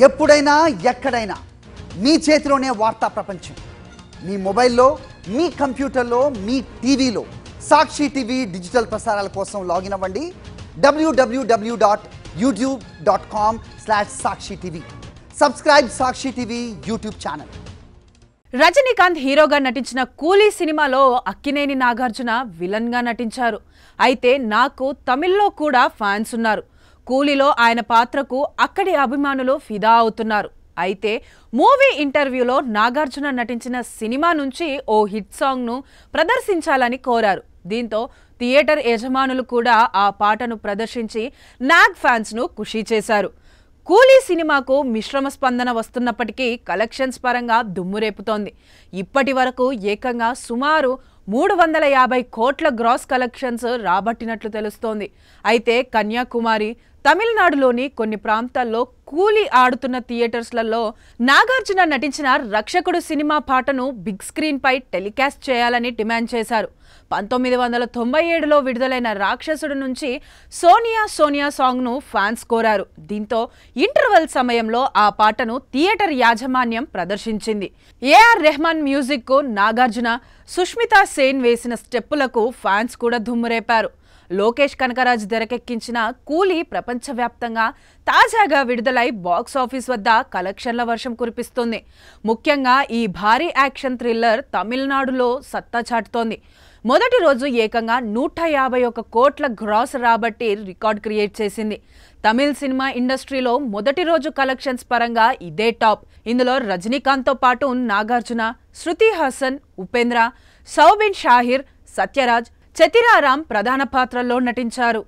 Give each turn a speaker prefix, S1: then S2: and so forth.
S1: ఎప్పుడైనా ఎక్కడైనా మీ చేతిలోనే వార్తా ప్రపంచం. మీ మొబైల్లో, మీ కంప్యూటర్లో, మీ టీవీలో సాక్షి టీవీ డిజిటల్ ప్రసారాల కోసం లాగిన్ అవ్వండి www.youtube.com/sakshi-tv. సబ్స్క్రైబ్ సాక్షి టీవీ యూట్యూబ్ ఛానల్.
S2: రజనీకాంత్ హీరోగా నటించిన కూలీ సినిమాలో అక్కినేని నాగార్జున విలన్ గా నటించారు. అయితే నాకు తమిళ్లో కూడా ఫ్యాన్స్ ఉన్నారు. కూలీలో ఆయన పాత్రకు అక్కడి అభిమానులు ఫిదా అవుతున్నారు. అయితే మూవీ ఇంటర్వ్యూలో నాగార్జున నటించిన సినిమా నుంచి ఓ హిట్ సాంగ్ ను ప్రదర్శించాలని కోరారు. దీంతో థియేటర్ యజమానులు కూడా ఆ పాటను ప్రదర్శించి నాగ్ ఫ్యాన్స్ ను ఖుషీ చేశారు. కూలీ సినిమాకు మిశ్రమ స్పందన వస్తున్నప్పటికీ కలెక్షన్స్ పరంగా దుమ్మురేపుతోంది. ఇప్పటి వరకు ఏకంగా సుమారు 350 కోట్ల గ్రాస్ కలెక్షన్స్ రాబట్టినట్లు తెలుస్తోంది. అయితే కన్యాకుమారి, తమిళనాడులోని కొన్ని ప్రాంతాల్లో కూలీ ఆడుతున్న థియేటర్స్లలో నాగార్జున నటించిన రక్షకుడు సినిమా పాటను బిగ్ స్క్రీన్ పై టెలికాస్ట్ చేయాలని డిమాండ్ చేశారు. 1997లో విడుదలైన రాక్షసుడు నుంచి సోనియా సోనియా సాంగ్ ను ఫ్యాన్స్ కోరారు. దీంతో ఇంటర్వెల్ సమయంలో ఆ పాటను థియేటర్ యాజమాన్యం ప్రదర్శించింది. ఏఆర్ రెహమాన్ మ్యూజిక్ కు నాగార్జున, సుష్మితా సేన్ వేసిన స్టెప్పులకు ఫ్యాన్స్ కూడా దుమ్మురేపారు. లోకేష్ కనకరాజ్ తెరకెక్కించిన కూలీ ప్రపంచవ్యాప్తంగా తాజాగా విడుదలై బాక్సాఫీస్ వద్ద కలెక్షన్ల వర్షం కురిపిస్తుంది. ముఖ్యంగా ఈ భారీ యాక్షన్ థ్రిల్లర్ తమిళనాడులో సత్తా చాటుతోంది. మొదటి రోజు ఏకంగా 151 కోట్ల గ్రాస్ రాబట్టి రికార్డ్ క్రియేట్ చేసింది. తమిళ్ సినిమా ఇండస్ట్రీలో మొదటి రోజు కలెక్షన్స్ పరంగా ఇదే టాప్. ఇందులో రజనీకాంత్తో పాటు నాగార్జున, శృతి హాసన్, ఉపేంద్ర, సౌబిన్ షాహిర్, సత్యరాజ్, చతిరారాం ప్రధాన పాత్రల్లో నటించారు.